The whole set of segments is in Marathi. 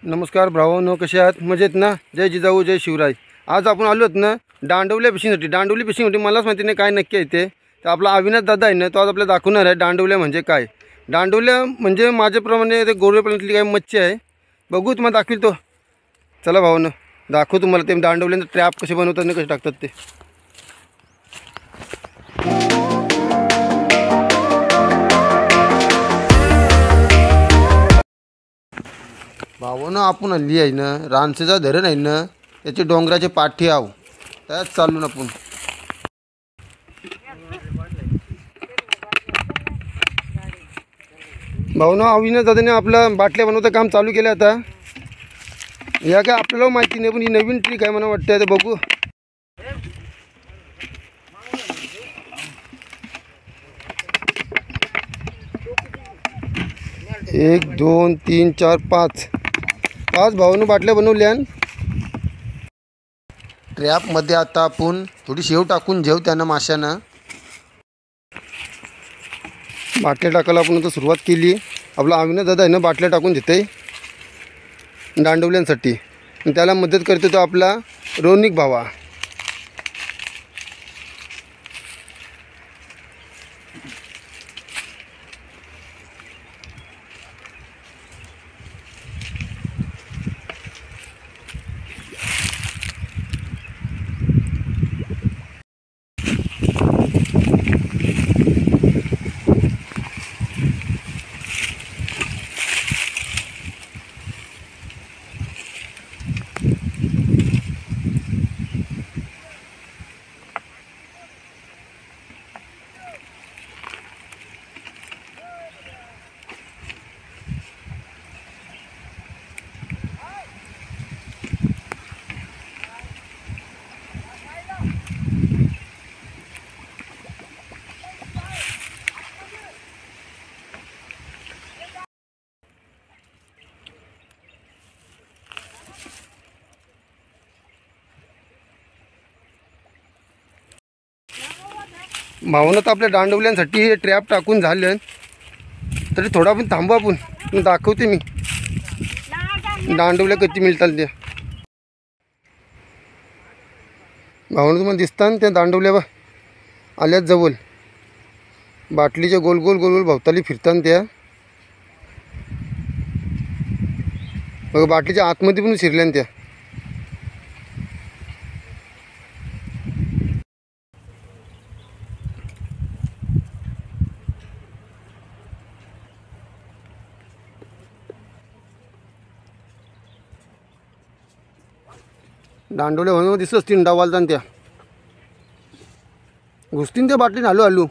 नमस्कार भावांनो, कसे आहात? मजेत ना? जय जिजाऊ जय शिवराय. आज आपण आलो आहोत ना दांडवल्या फिशिंगसाठी. दांडवली फिशिंगसाठी मलाच माहिती नाही काय नक्की आहे ते. तर आपला अविनाश दादा आहे ना, तो आज आपल्याला दाखवणार आहे दांडवल्या म्हणजे काय. दांडवल्या म्हणजे माझ्याप्रमाणे ते गोरेपाण्यातली काही मच्छी आहे. बघू तुम्हाला दाखवील तो. चला भावांनो, दाखवू तुम्हाला ते दांडवल्यांचं ट्रॅप कसे बनवतात आणि कसे टाकतात ते. भावांनो, आपण हल्ली आहे ना रानसेचा धरण आहे ना, त्याचे डोंगराचे पाठी आव त्यात चालून आपण. भावांनो, अविनाश दादाने आपलं बाटल्या बनवतं काम चालू केलं. आता या काय आपल्याला माहिती नाही, पण ही नवीन ट्रिक आहे मला वाटतं. आता बघू. एक दोन तीन चार पाच भावांनो बाटल्या बनवल्या. ट्रॅपमध्ये आता आपण थोडी शेव टाकून जेव त्यानं माशानं. बाटल्या टाकायला आपण आता सुरुवात केली. आपला अविनाश दादा आहे ना बाटल्या टाकून देते दांडवल्यांसाठी. त्याला मदत करतो तो आपला रोनिक भावा. भावना तर आपल्या दांडवल्यांसाठी हे ट्रॅप टाकून झालं. तरी थोडा पण थांबू आपण, दाखवते मी दांडवल्या कधी मिळतात त्या. भावना तुम्हाला दिसतात त्या दांडवल्या आल्याच जवळ. बाटलीच्या गोल गोल गोल गोल भोवताली फिरतात त्या. बघा बाटलीच्या आतमध्ये पण शिरल्या त्या. दांडवल्या म्हणून दिसत असतील डावालताना त्या. घुसतीन त्या बाटलीने हलू हलू.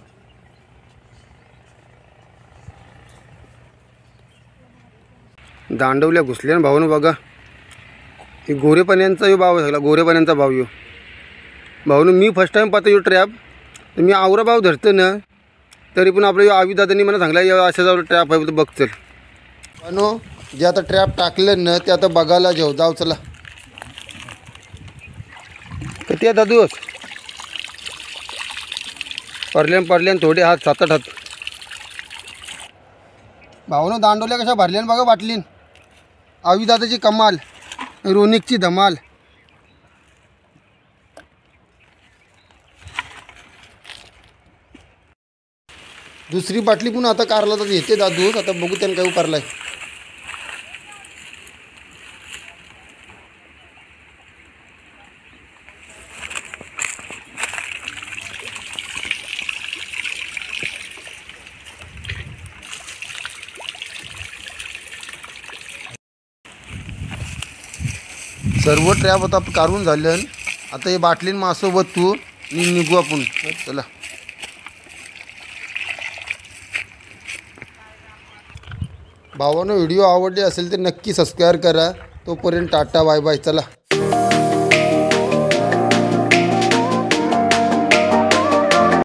दांडवल्या घुसल्या ना भावानं. बघा हे गोरेपाण्यांचा यो भाव सगळा. गोरेपाण्यांचा भाव यो भावानं. मी फर्स्ट टाईम पाहतो यो ट्रॅप. तर मी आवरा भाव धरतो ना, तरी पण आपलं आवी दादांनी मला सांगला या अशा जाऊ ट्रॅप आहे बघ. चल भावानो, जे आता ट्रॅप टाकलं ना ते आता बघायला जाऊ. चला किती आहे दादू? पडल्यान थोडे हात 7-8 हात. भावानं दांडवल्या कशा भरल्यान बघा बाटलीन. आवी दादाची कमाल, रोनिकची धमाल. दुसरी बाटली पण आता कारला तर येते दादू. आता बघू त्यानं काय उकारलाय. सर्व ट्रॅप आता काढून झालं. आता हे बाटलीन मासं वतू निघू आपण. चला भावानं, व्हिडिओ आवडले असेल तर नक्की सबस्क्राईब करा. तोपर्यंत टाटा बाय बाय. चला.